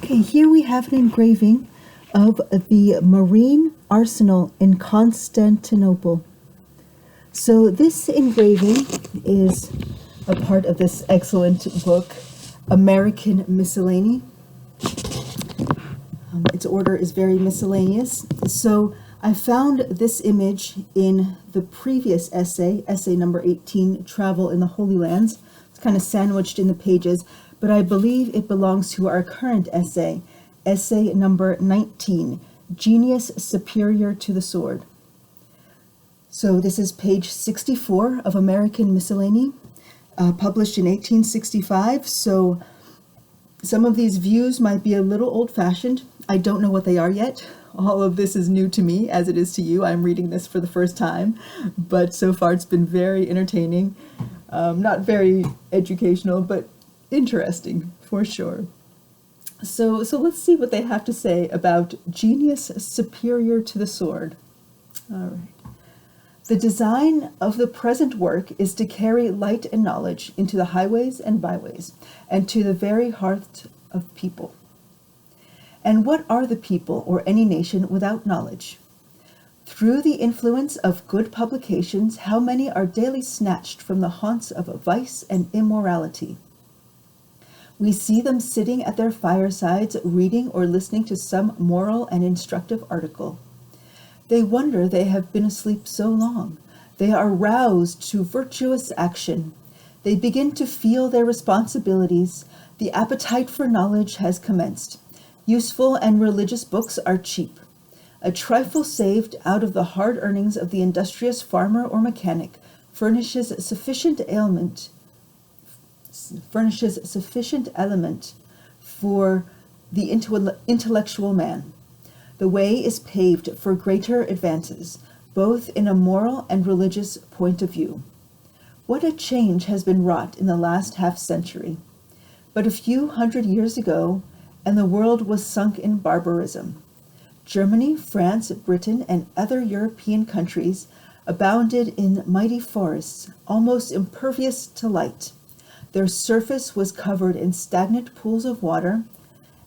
Okay, here we have an engraving of the Marine Arsenal in Constantinople. So this engraving is a part of this excellent book, American Miscellany. Its order is very miscellaneous. So I found this image in the previous essay number 18, Travel in the Holy Lands. It's kind of sandwiched in the pages, but I believe it belongs to our current essay number 19, Genius Superior to the Sword. So this is page 64 of American Miscellany, published in 1865. So some of these views might be a little old-fashioned. I don't know what they are yet. All of this is new to me, as it is to you. I'm reading this for the first time, but so far it's been very entertaining. Not very educational, but interesting for sure. So let's see what they have to say about genius superior to the sword. All right. The design of the present work is to carry light and knowledge into the highways and byways, and to the very heart of people. And what are the people or any nation without knowledge? Through the influence of good publications, how many are daily snatched from the haunts of vice and immorality? We see them sitting at their firesides, reading or listening to some moral and instructive article. They wonder they have been asleep so long. They are roused to virtuous action. They begin to feel their responsibilities. The appetite for knowledge has commenced. Useful and religious books are cheap. A trifle saved out of the hard earnings of the industrious farmer or mechanic furnishes sufficient element for the intellectual man. The way is paved for greater advances, both in a moral and religious point of view. What a change has been wrought in the last half-century! But a few hundred years ago, and the world was sunk in barbarism. Germany, France, Britain, and other European countries abounded in mighty forests, almost impervious to light. Their surface was covered in stagnant pools of water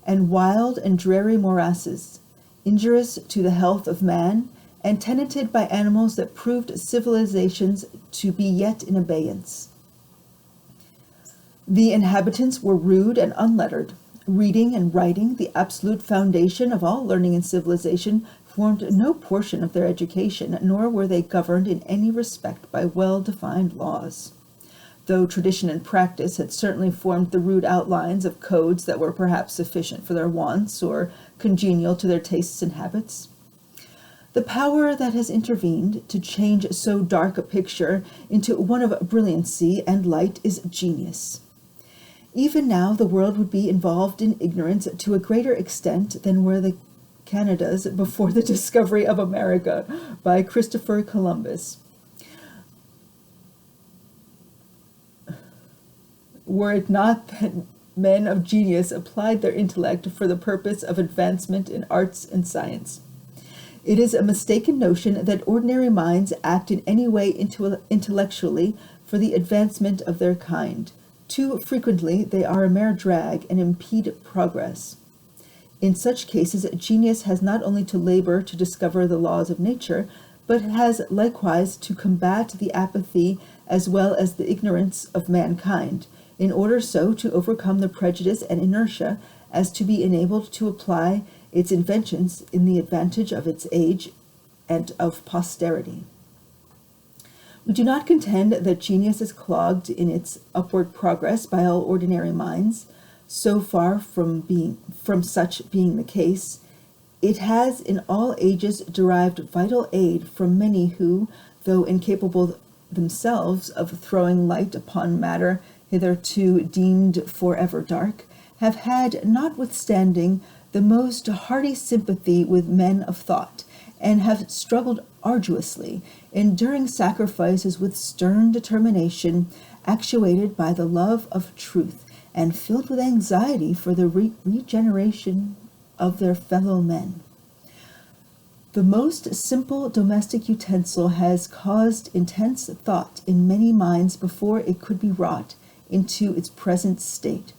and wild and dreary morasses, injurious to the health of man, and tenanted by animals that proved civilizations to be yet in abeyance. The inhabitants were rude and unlettered. Reading and writing, the absolute foundation of all learning and civilization, formed no portion of their education, nor were they governed in any respect by well-defined laws. Though tradition and practice had certainly formed the rude outlines of codes that were perhaps sufficient for their wants or congenial to their tastes and habits. The power that has intervened to change so dark a picture into one of brilliancy and light is genius. Even now the world would be involved in ignorance to a greater extent than were the Canadas before the discovery of America by Christopher Columbus. Were it not that men of genius applied their intellect for the purpose of advancement in arts and science. It is a mistaken notion that ordinary minds act in any way intellectually for the advancement of their kind. Too frequently they are a mere drag and impede progress. In such cases, genius has not only to labor to discover the laws of nature, but has likewise to combat the apathy as well as the ignorance of mankind, in order so to overcome the prejudice and inertia as to be enabled to apply its inventions in the advantage of its age and of posterity. We do not contend that genius is clogged in its upward progress by all ordinary minds. So far from such being the case, it has in all ages derived vital aid from many who, though incapable themselves of throwing light upon matter hitherto deemed forever dark, have had, notwithstanding, the most hearty sympathy with men of thought, and have struggled arduously, enduring sacrifices with stern determination, actuated by the love of truth, and filled with anxiety for the regeneration of their fellow men. The most simple domestic utensil has caused intense thought in many minds before it could be wrought into its present state.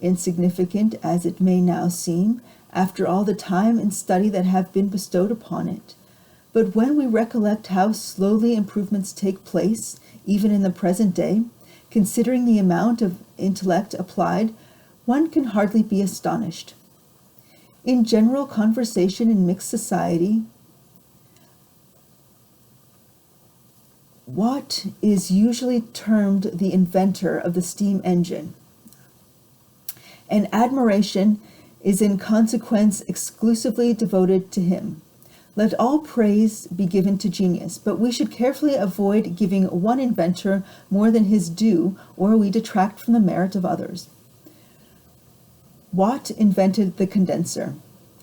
insignificant as it may now seem, after all the time and study that have been bestowed upon it. But when we recollect how slowly improvements take place, even in the present day, considering the amount of intellect applied, one can hardly be astonished. In general conversation in mixed society, Watt is usually termed the inventor of the steam engine, and admiration is in consequence exclusively devoted to him. Let all praise be given to genius, but we should carefully avoid giving one inventor more than his due, or we detract from the merit of others. Watt invented the condenser.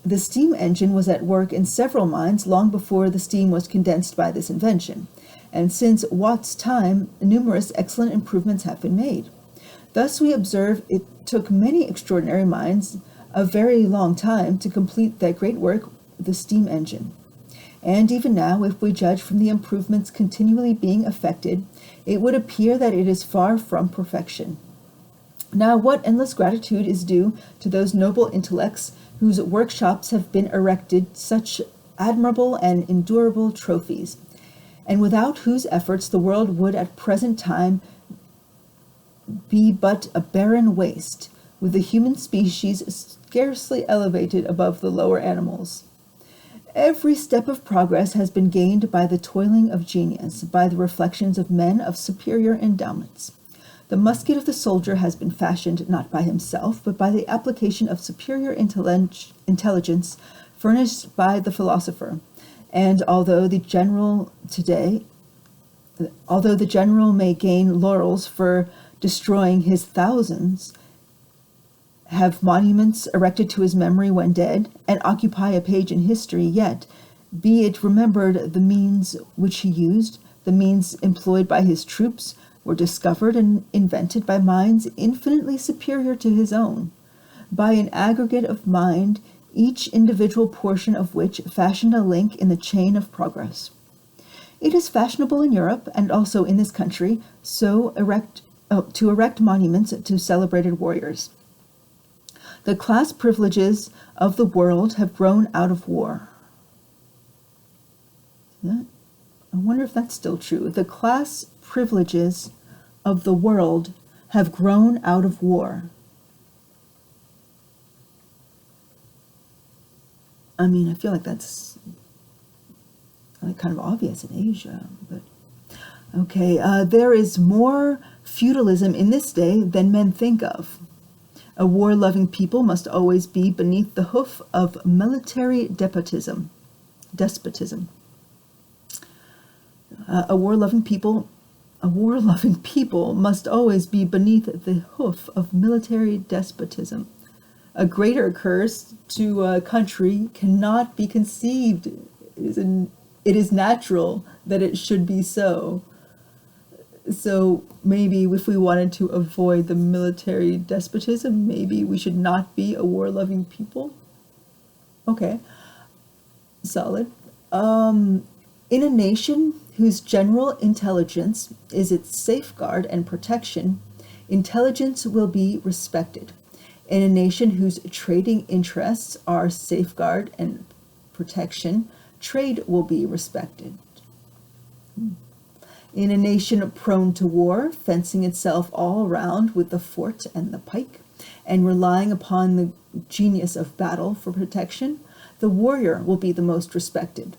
The steam engine was at work in several minds long before the steam was condensed by this invention, and since Watt's time, numerous excellent improvements have been made. Thus we observe it took many extraordinary minds a very long time to complete that great work, the steam engine. And even now, if we judge from the improvements continually being effected, it would appear that it is far from perfection. Now, what endless gratitude is due to those noble intellects whose workshops have been erected such admirable and endurable trophies, and without whose efforts the world would at present time be but a barren waste, with the human species scarcely elevated above the lower animals. Every step of progress has been gained by the toiling of genius, by the reflections of men of superior endowments. The musket of the soldier has been fashioned not by himself, but by the application of superior intelligence furnished by the philosopher. And although the general may gain laurels for destroying his thousands, have monuments erected to his memory when dead, and occupy a page in history, yet be it remembered the means which he used, the means employed by his troops, were discovered and invented by minds infinitely superior to his own, by an aggregate of mind, each individual portion of which fashioned a link in the chain of progress. It is fashionable in Europe, and also in this country, to erect monuments to celebrated warriors. The class privileges of the world have grown out of war. I wonder if that's still true. The class privileges of the world have grown out of war. I mean, I feel like that's kind of obvious in Asia, but okay. There is more feudalism in this day than men think of. A war-loving people must always be beneath the hoof of military despotism. A war-loving people must always be beneath the hoof of military despotism. A greater curse to a country cannot be conceived. It is natural that it should be so. So maybe if we wanted to avoid the military despotism, maybe we should not be a war-loving people. Okay, solid. In a nation whose general intelligence is its safeguard and protection, intelligence will be respected. In a nation whose trading interests are safeguard and protection, trade will be respected. In a nation prone to war, fencing itself all around with the fort and the pike, and relying upon the genius of battle for protection, the warrior will be the most respected.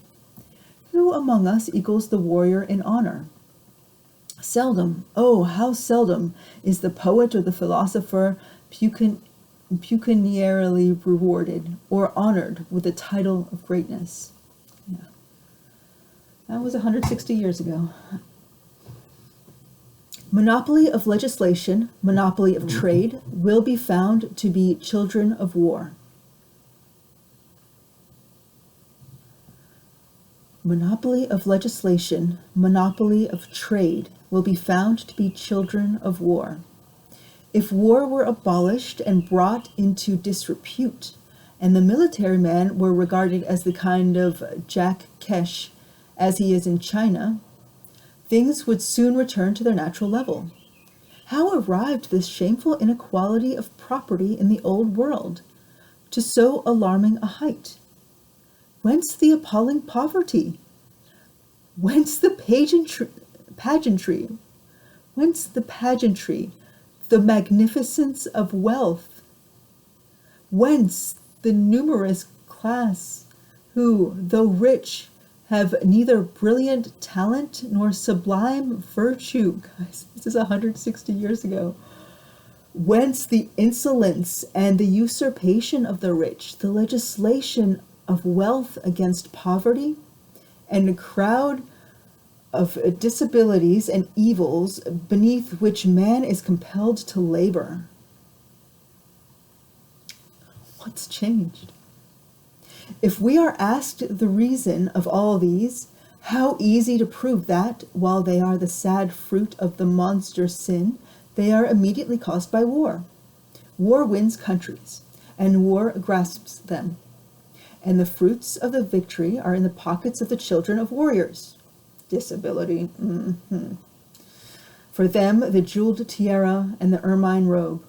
Who among us equals the warrior in honor? Seldom, oh, how seldom, is the poet or the philosopher pecuniarily rewarded or honored with the title of greatness. Yeah. That was 160 years ago. Monopoly of legislation, monopoly of trade, will be found to be children of war. Monopoly of legislation, monopoly of trade, will be found to be children of war. If war were abolished and brought into disrepute, and the military man were regarded as the kind of Jack Kesh as he is in China, things would soon return to their natural level. How arrived this shameful inequality of property in the old world to so alarming a height? Whence the appalling poverty? Whence the pageantry? Whence the pageantry, the magnificence of wealth? Whence the numerous class who, though rich, have neither brilliant talent nor sublime virtue? Guys, this is 160 years ago. Whence the insolence and the usurpation of the rich, the legislation of wealth against poverty, and a crowd of disabilities and evils beneath which man is compelled to labor? What's changed? If we are asked the reason of all these, how easy to prove that, while they are the sad fruit of the monster sin, they are immediately caused by war. War wins countries, and war grasps them. And the fruits of the victory are in the pockets of the children of warriors. Disability. For them, the jeweled tiara and the ermine robe.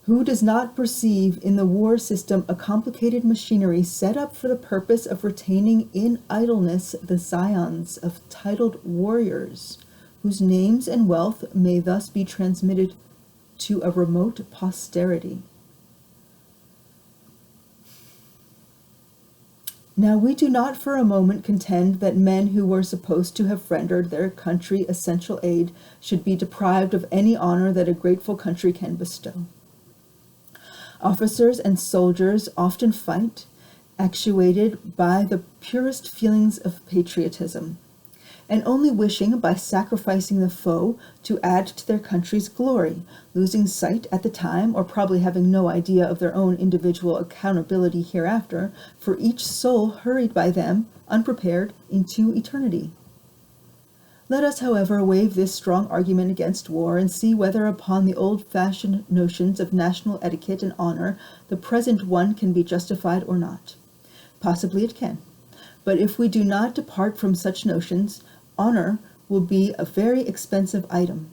Who does not perceive in the war system a complicated machinery set up for the purpose of retaining in idleness the scions of titled warriors, whose names and wealth may thus be transmitted to a remote posterity? Now we do not for a moment contend that men who were supposed to have rendered their country essential aid should be deprived of any honor that a grateful country can bestow. Officers and soldiers often fight, actuated by the purest feelings of patriotism, and only wishing by sacrificing the foe to add to their country's glory, losing sight at the time, or probably having no idea of their own individual accountability hereafter, for each soul hurried by them, unprepared, into eternity. Let us, however, waive this strong argument against war, and see whether upon the old-fashioned notions of national etiquette and honor the present one can be justified or not. Possibly it can. But if we do not depart from such notions, honor will be a very expensive item.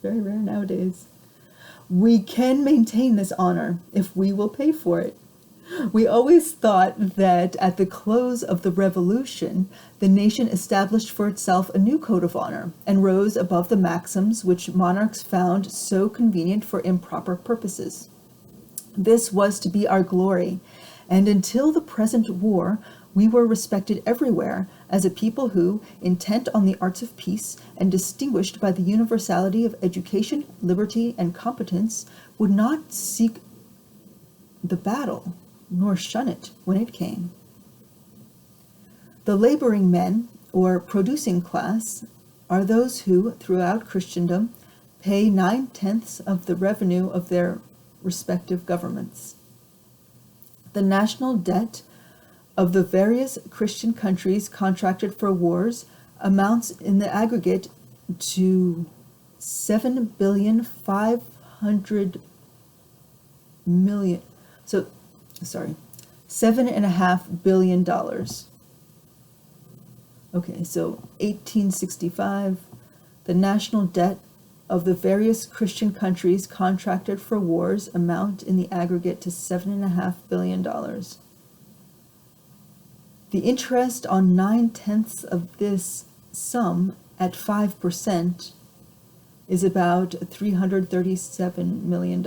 Very rare nowadays. We can maintain this honor if we will pay for it. We always thought that at the close of the Revolution, the nation established for itself a new code of honor and rose above the maxims which monarchs found so convenient for improper purposes. This was to be our glory, and until the present war, we were respected everywhere as a people who, intent on the arts of peace and distinguished by the universality of education, liberty, and competence, would not seek the battle, nor shun it when it came. The laboring men, or producing class, are those who, throughout Christendom, pay 9/10 of the revenue of their respective governments. The national debt of the various Christian countries contracted for wars amounts in the aggregate to $7,500,000,000. $7.5 billion. Okay, so 1865, the national debt of the various Christian countries contracted for wars amount in the aggregate to $7.5 billion. The interest on 9/10 of this sum at 5% is about $337 million.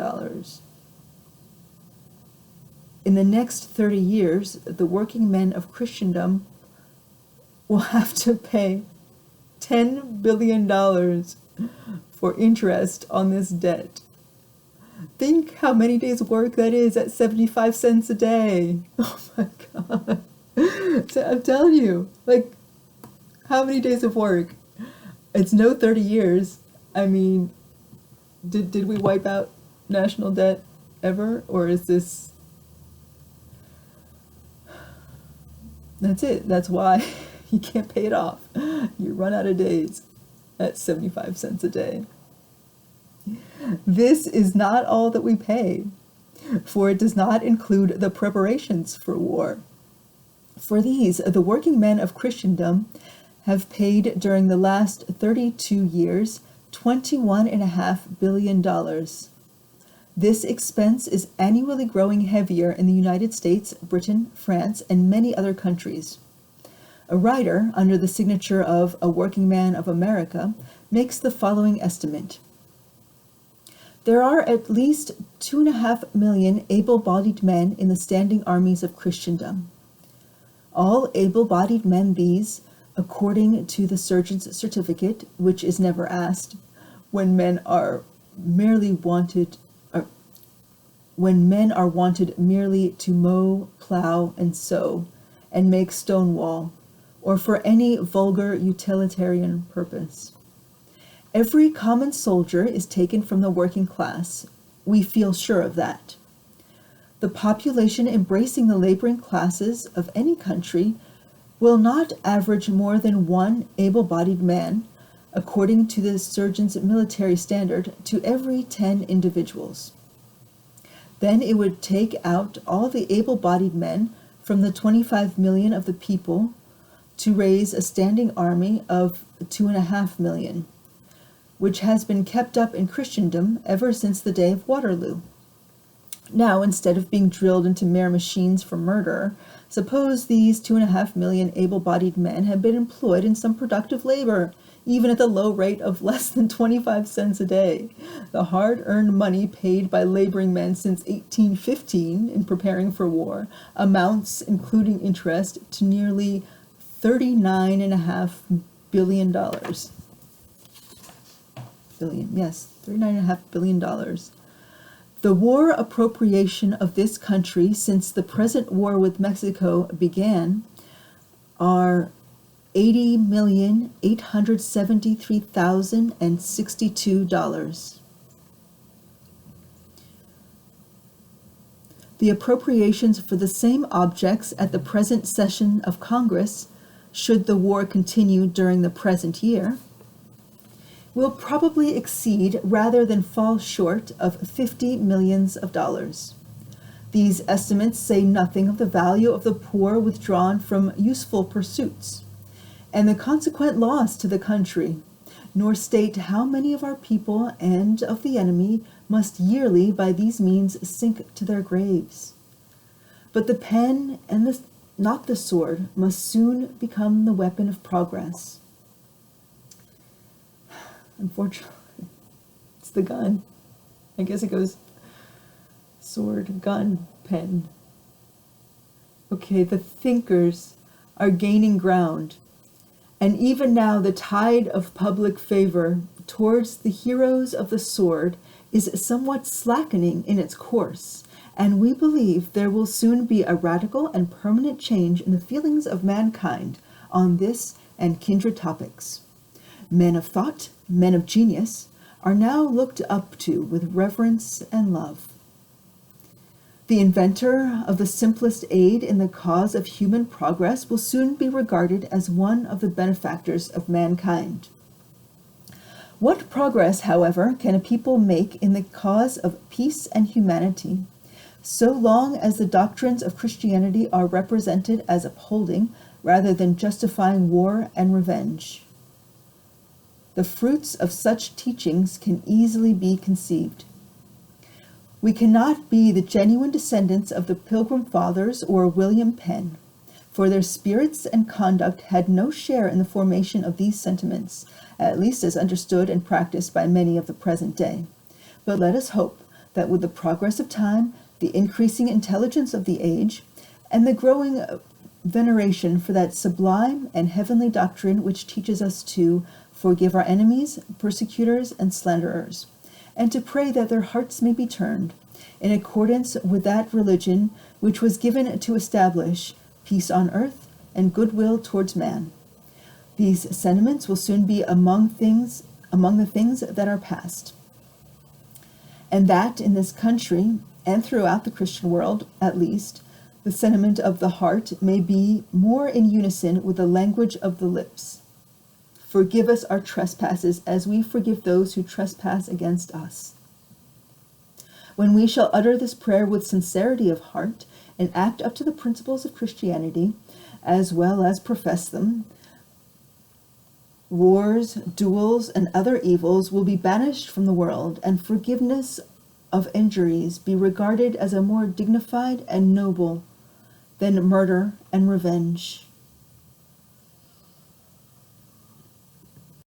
In the next 30 years, the working men of Christendom will have to pay $10 billion for interest on this debt. Think how many days' work that is at 75 cents a day. Oh my God. So I'm telling you, like, how many days of work? It's no 30 years. I mean, did we wipe out national debt ever? Or is this... That's it. That's why you can't pay it off. You run out of days at 75 cents a day. This is not all that we pay, for it does not include the preparations for war. For these, the working men of Christendom have paid during the last 32 years $21.5 billion. This expense is annually growing heavier in the United States, Britain, France, and many other countries. A writer, under the signature of A Working Man of America, makes the following estimate. There are at least 2.5 million able-bodied men in the standing armies of Christendom. All able-bodied men these, according to the surgeon's certificate, which is never asked, when men are wanted merely to mow, plow, and sow, and make stone wall, or for any vulgar utilitarian purpose. Every common soldier is taken from the working class. We feel sure of that. The population embracing the laboring classes of any country will not average more than one able-bodied man, according to the surgeon's military standard, to every 10 individuals. Then it would take out all the able-bodied men from the 25 million of the people to raise a standing army of 2.5 million, which has been kept up in Christendom ever since the day of Waterloo. Now, instead of being drilled into mere machines for murder, suppose these 2.5 million able-bodied men had been employed in some productive labor, even at the low rate of less than 25 cents a day. The hard-earned money paid by laboring men since 1815 in preparing for war amounts, including interest, to nearly $39.5 billion. $39.5 billion. The war appropriation of this country since the present war with Mexico began are $80,873,062. The appropriations for the same objects at the present session of Congress, should the war continue during the present year, will probably exceed rather than fall short of $50 million. These estimates say nothing of the value of the poor withdrawn from useful pursuits, and the consequent loss to the country, nor state how many of our people and of the enemy must yearly by these means sink to their graves. But the pen and not the sword must soon become the weapon of progress. Unfortunately, it's the gun. I guess it goes sword, gun, pen. Okay, the thinkers are gaining ground, and even now the tide of public favor towards the heroes of the sword is somewhat slackening in its course, and we believe there will soon be a radical and permanent change in the feelings of mankind on this and kindred topics. Men of thought, men of genius, are now looked up to with reverence and love. The inventor of the simplest aid in the cause of human progress will soon be regarded as one of the benefactors of mankind. What progress, however, can a people make in the cause of peace and humanity, so long as the doctrines of Christianity are represented as upholding rather than justifying war and revenge? The fruits of such teachings can easily be conceived. We cannot be the genuine descendants of the Pilgrim Fathers or William Penn, for their spirits and conduct had no share in the formation of these sentiments, at least as understood and practiced by many of the present day. But let us hope that with the progress of time, the increasing intelligence of the age, and the growing veneration for that sublime and heavenly doctrine which teaches us to forgive our enemies, persecutors, and slanderers, and to pray that their hearts may be turned, in accordance with that religion which was given to establish peace on earth and goodwill towards man. These sentiments will soon be among the things that are past, and that in this country, and throughout the Christian world at least, the sentiment of the heart may be more in unison with the language of the lips. Forgive us our trespasses as we forgive those who trespass against us. When we shall utter this prayer with sincerity of heart and act up to the principles of Christianity, as well as profess them, Wars, duels, and other evils will be banished from the world, and forgiveness of injuries be regarded as a more dignified and noble than murder and revenge.